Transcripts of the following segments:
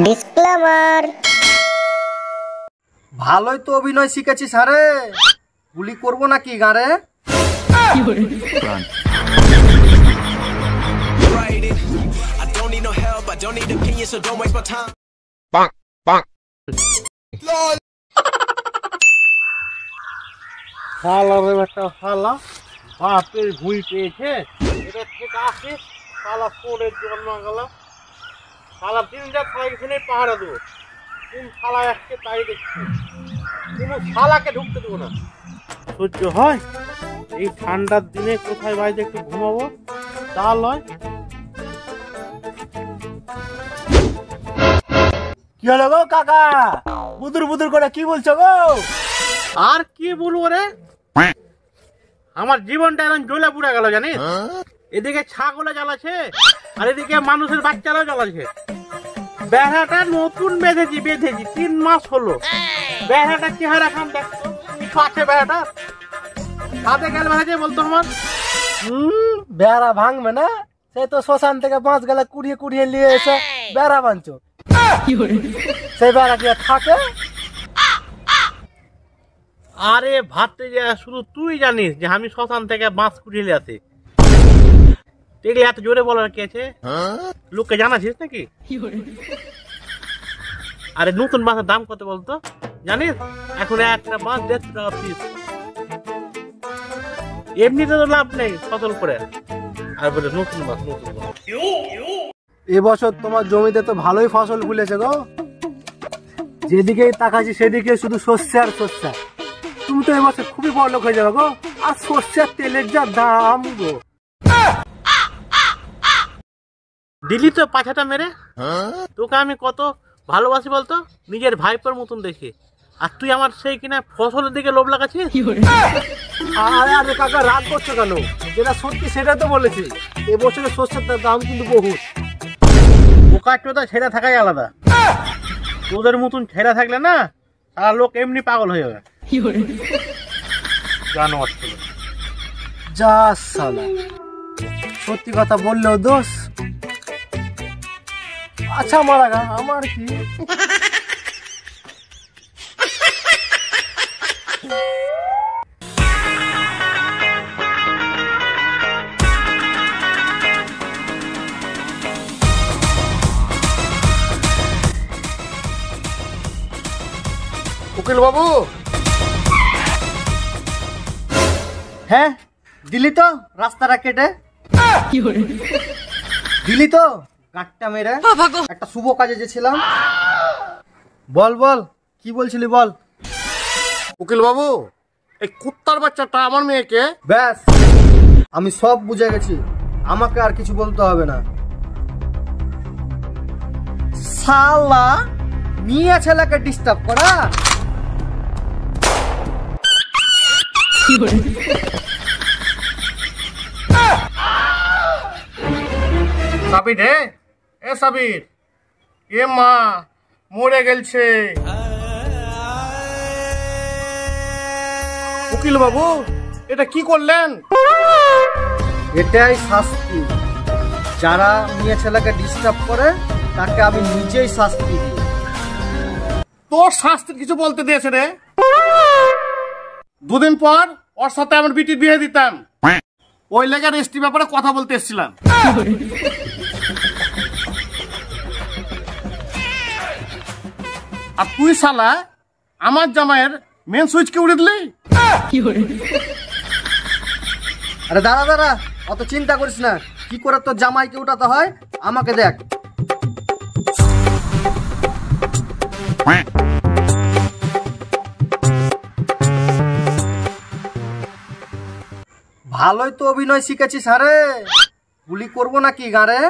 Disclaimer. ভালোই তো অভিনয় শিখেছিস আরে, গুলি করবো নাকি গাঁরে? বাপের ভুল পেয়েছে, এটা থেকে আসে শালা কোনের জন্ম গেল। শালা দিন রাত এখানে পাহারা দেবো, কোন শালা আসছে তাই দেখছি, কোনো শালাকে ঢুকতে দেবো না। সহ্য হয় এই ঠান্ডার দিনে? কোথায় বাড়িতে একটু ঘুমাবো তা লয়। কি হলো গো কাকা, বুদুর বুদুর করে কি বলছো গো? আর কি বলবো রে, আমার জীবনটা এখন জ্বলে পুড়ে গেল জানিস। এদিকে ছাগলে জ্বালাচ্ছে আর এদিকে মানুষের বাচ্চারাও জ্বালাচ্ছে। বেড়াটা নতুন বেঁধেছি 3 মাস হলো। বেড়াটার চেহারা খান দেখতো, কিছু আছে বেড়াটা? হাতে গেল বেড়াচ্ছে বলতো আমার। বেড়া ভাঙবে না, সে তো শ্মশান থেকে বাঁশ গেলে কুড়িয়ে কুড়িয়ে নিয়ে এসে বেড়া বাঁধছো। সেই বেড়া কি আর থাকে? আরে ভাবতে যা, শুধু তুই জানিস যে আমি শ্মশান থেকে বাঁশ কুড়িয়ে নিয়ে আসি। দেখলি এত জোরে বলার কি আছে, লোককে জানাছিস নাকি? আরে নতুন বাঁশের দাম কত বলতো জানিস? এখন একটা বাঁশ 150 টাকা পিস। এমনিতে তো লাভ নেই ফসল করে, আর বলে নতুন বাঁশ নতুন বাঁশ। এবছর তোমার জমিতে তো ভালোই ফসল ফুলেছে গো, যেদিকেই তাকাচ্ছি সেদিকে শুধু শস্য আর শস্য। তুমি তো এবছর খুবই বড় লোক হয়ে যাবে গো, আর সর্ষের তেলের যা দাম গো। দিলি তো পাছাটা মেরে, তোকে আমি কত ভালোবাসি বলতো, নিজের ভাইপোর মতন দেখি, আর তুই আমার সেই কিনা ফসলের দিকে লোভ লাগাচ্ছিস। আরে আরে কাকা রাগ করছো কেন? যেটা সত্যি সেটা তো বলেছি, এবছরের শস্যের দাম কিন্তু বহুত। পোকা চোদা ছেঁড়া থাকাই আলাদা, তোদের মতন ছেঁড়া থাকলে না সারা লোক এমনি পাগল হয়ে যাবে। জানোয়ার ছিল যা সালা, সত্যি কথা বললেও দোষ। আচ্ছা মারা গা, আমার কি? উকিল বাবু। হ্যাঁ দিলি তো রাস্তাটা কেটে, দিলি তো গাঁটটা মেরে। একটা শুভ কাজে গেছিলাম। বল বল কি বলছিলি বল। উকিল বাবু, এই কুত্তার বাচ্চাটা আমার মেয়েকে। ব্যাস আমি সব বুঝে গেছি, আমাকে আর কিছু বলতে হবে না। শালা মেয়ে ছেলেকে ডিস্টার্ব করা। সাবির রে, এ সাবির, এ মা মরে গেলছে। উকিল বাবু এটা কি করলেন? এটাই শাস্তি, যারা মেয়ে ছেলেকে ডিস্টার্ব করে তাকে আমি নিজেই শাস্তি দিই। তোর শাস্তির কিছু বলতে দিয়েছে রে? 2 দিন পর ওর সাথে আমার বিটির বিয়ে দিতাম, ওই লেগে রেস্টি ব্যাপারে কথা বলতে এসেছিলাম। আর তুই শালা আমার জামাইয়ের মেন সুইচকে উড়ে দিলি। আরে দাঁড়া দাঁড়া, অত চিন্তা করিস না, কি করে তোর জামাইকে উঠাতে হয় আমাকে দেখ। ভালোই তো অভিনয় শিখেছিস আরে, গুলি করবো নাকি গাঁরে?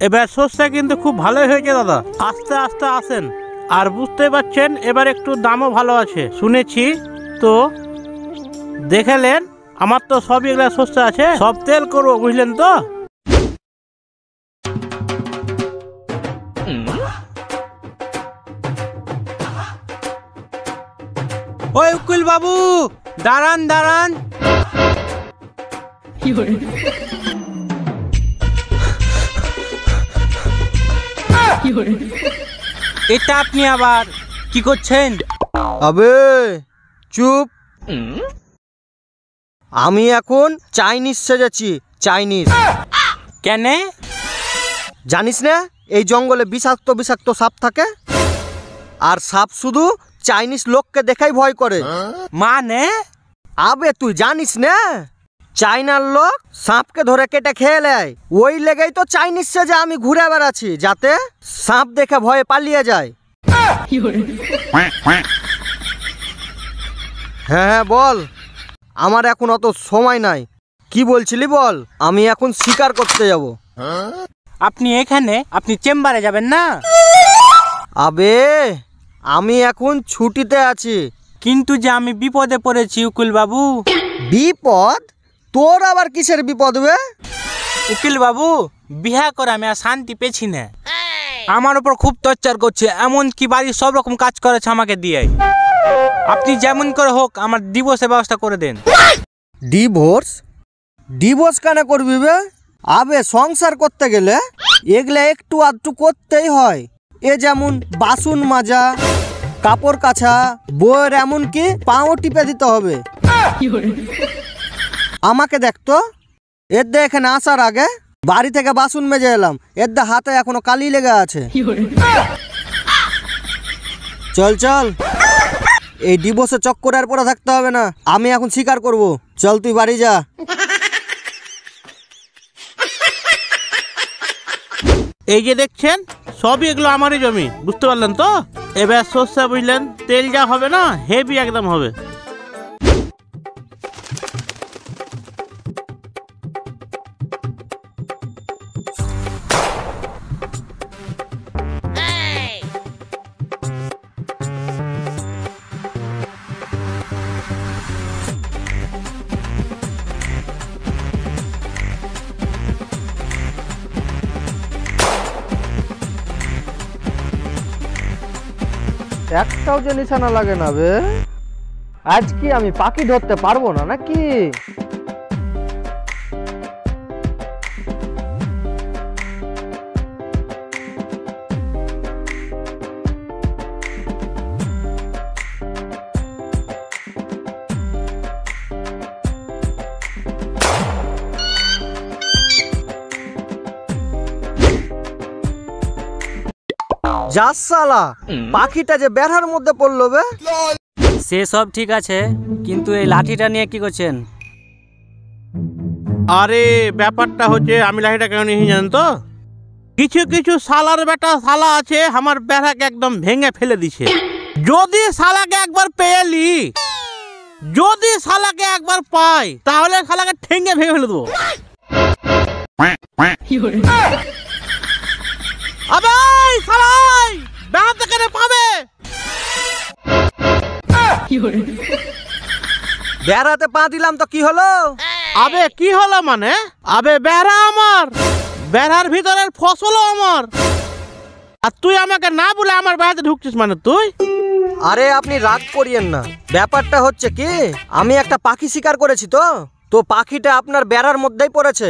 এবার সস্তা কিন্তু খুব ভালোই হয়েছে দাদা, আস্তে আস্তে আসেন। আর বুঝতে পারছেন এবার একটু দামও ভালো আছে শুনেছি তো। দেখালেন আমার তো সব এগুলা সস্তা আছে, সব তেল করবো বুঝলেন তো। ওই উকিল বাবু দাঁড়ান দাঁড়ান। এটা আপনি আবার কি করছেন? আবে চুপ। আমি এখন চাইনিজ সেজেছি, চাইনিজ। কেন? জানিস না এই জঙ্গলে বিষাক্ত বিষাক্ত সাপ থাকে, আর সাপ শুধু চাইনিজ লোককে দেখাই ভয় করে। মানে? আবে তুই জানিস না চাইনার লোক সাপকে ধরে কেটে খেয়ে নেয়, ওই লেগেই তো চাইনিজ সেজে আমি ঘুরে বেড়াচ্ছি, যাতে সাপ দেখে ভয়ে পালিয়ে যায়। হ্যাঁ বল, আমার এখন অত সময় নাই। কি বলছিলি বল, আমি এখন শিকার করতে যাব। আপনি এখানে, আপনি চেম্বারে যাবেন না? আবে আমি এখন ছুটিতে আছি। কিন্তু যে আমি বিপদে পড়েছি উকিল বাবু। বিপদ? তোর আবার কিসের বিপদ বে? উকিল বাবু বিহা করে আমি আর শান্তি পেছি না, আমার উপর খুব টর্চার করছে, এমনকি বাড়ির সব রকম কাজ করেছে আমাকে দিয়ে। আপনি যেমন করে হোক আমার ডিভোর্সের ব্যবস্থা করে দেন। ডিভোর্স? ডিভোর্স কেন করবি বে? আবে সংসার করতে গেলে এগুলা একটু আধটু করতেই হয়। এ যেমন বাসন মাজা, কাপড় কাচা, বইয়ের এমনকি পাও টিপে দিতে হবে। আমাকে দেখতো, এর দে এখানে আসার আগে বাড়ি থেকে বাসন মেজে এলাম, এর দে হাতে এখনো কালি লেগে আছে। চল চল, এই ডিভোর্সের চক্করে আর পড়ে থাকতে হবে না, আমি এখন স্বীকার করব। চল তুই বাড়ি যা। এই যে দেখছেন সবই এগুলো আমারই জমি, বুঝতে পারলেন তো? এবার সর্ষে বুঝলেন, তেল যা হবে না হেভি একদম হবে। একটাও যে নিশানা লাগে না বে। আজ কি আমি পাখি ধরতে পারবো না নাকি? যা শালা, পাখিটা যে বেড়ার মধ্যে পড়লো বে। সে সব ঠিক আছে, কিন্তু এই লাঠিটা নিয়ে কি করছেন? আরে ব্যাপারটা হচ্ছে, আমি লাঠিটা কেন নিয়ে জানেন তো? কিছু কিছু শালার বেটা শালা আছে আমার বেড়াকে একদম ভেঙে ফেলে দিছে। যদি শালাকে একবার পেয়েলি, যদি শালাকে একবার পাই, তাহলে শালাকে ঠেঙ্গে ভেঙে ফেলে দেবো। আবে শালাই বেড়াতে কেন পাবে? বেড়াতে পা দিলাম তো কি হলো? আবে কি হলো মানে? আবে বেড়া আমার, বেড়ার ভিতরের ফসলও আমার, আর তুই আমাকে না বলে আমার বেড়াতে ঢুকছিস মানে তুই? আরে আপনি রাগ করিয়েন না, ব্যাপারটা হচ্ছে কি, আমি একটা পাখি শিকার করেছি তো, তো পাখিটা আপনার বেড়ার মধ্যেই পড়েছে।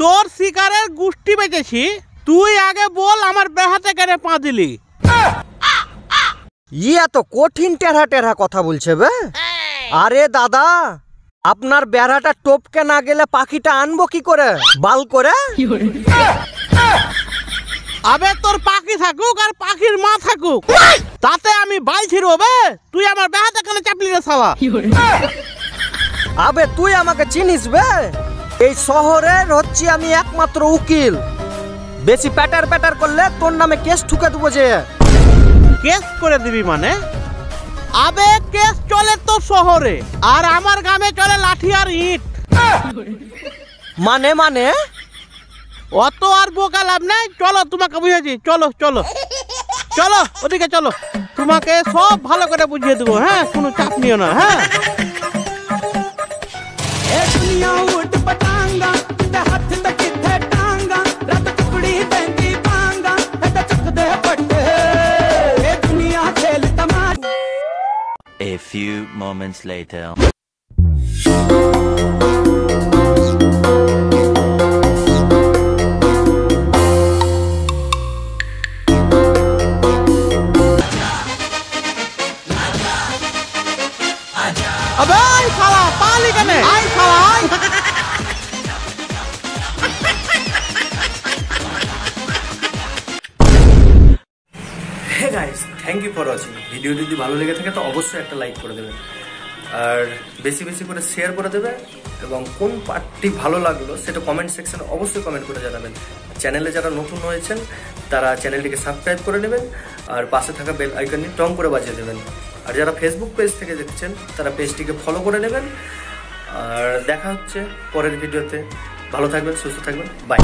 তোর শিকারের গুষ্টি বেঁচেছি, তুই আগে বল আমার বেড়াতে কেন পা দিলি? ইয়া তো কঠিন টেढ़ा টেढ़ा কথা বলছে বে। আরে দাদা, আপনার বেড়াটা টপকে না গেলে পাখিটা আনবো কি করে বাল করে? আবে তোর পাখি থাকুক আর পাখির মা থাকুক, তাতে আমি বাল ছিড়ব বে। তুই আমার বেড়াতে কেন চাপলি রে শালা? আবে তুই আমাকে চিনিস বে? এই শহরের হচ্ছি আমি একমাত্র উকিল, বেশি প্যাটার প্যাটার করলে তোর নামে কেস ঠুকে দেবো যে। কেস করে দিবি মানে? আবে কেস চলে তো শহরে, আর আমার গ্রামে চলে লাঠি আর ইট। মানে মানে অত আর বোকা লাভ নেই, চলো তোমাকে বুঝেছি, চলো চলো চলো ওদিকে চলো, তোমাকে সব ভালো করে বুঝিয়ে দেবো। হ্যাঁ, কোনো চাপ নিও না। হ্যাঁ, A few moments later. अबे साला पाली कने आई साला आई hey guys, thank you for watching. Video যদি ভালো লেগে থাকে তো অবশ্যই একটা লাইক করে দেবেন, আর বেশি বেশি করে শেয়ার করে দেবে, এবং কোন পার্টটি ভালো লাগলো সেটা কমেন্ট সেকশনে অবশ্যই কমেন্ট করে জানাবেন। চ্যানেলে যারা নতুন হয়েছেন তারা চ্যানেলটিকে সাবস্ক্রাইব করে নেবেন, আর পাশে থাকা বেল আইকনটি টং করে বাজিয়ে দেবেন। আর যারা ফেসবুক পেজ থেকে দেখছেন তারা পেজটিকে ফলো করে নেবেন। আর দেখা হচ্ছে পরের ভিডিওতে। ভালো থাকবেন, সুস্থ থাকবেন, বাই।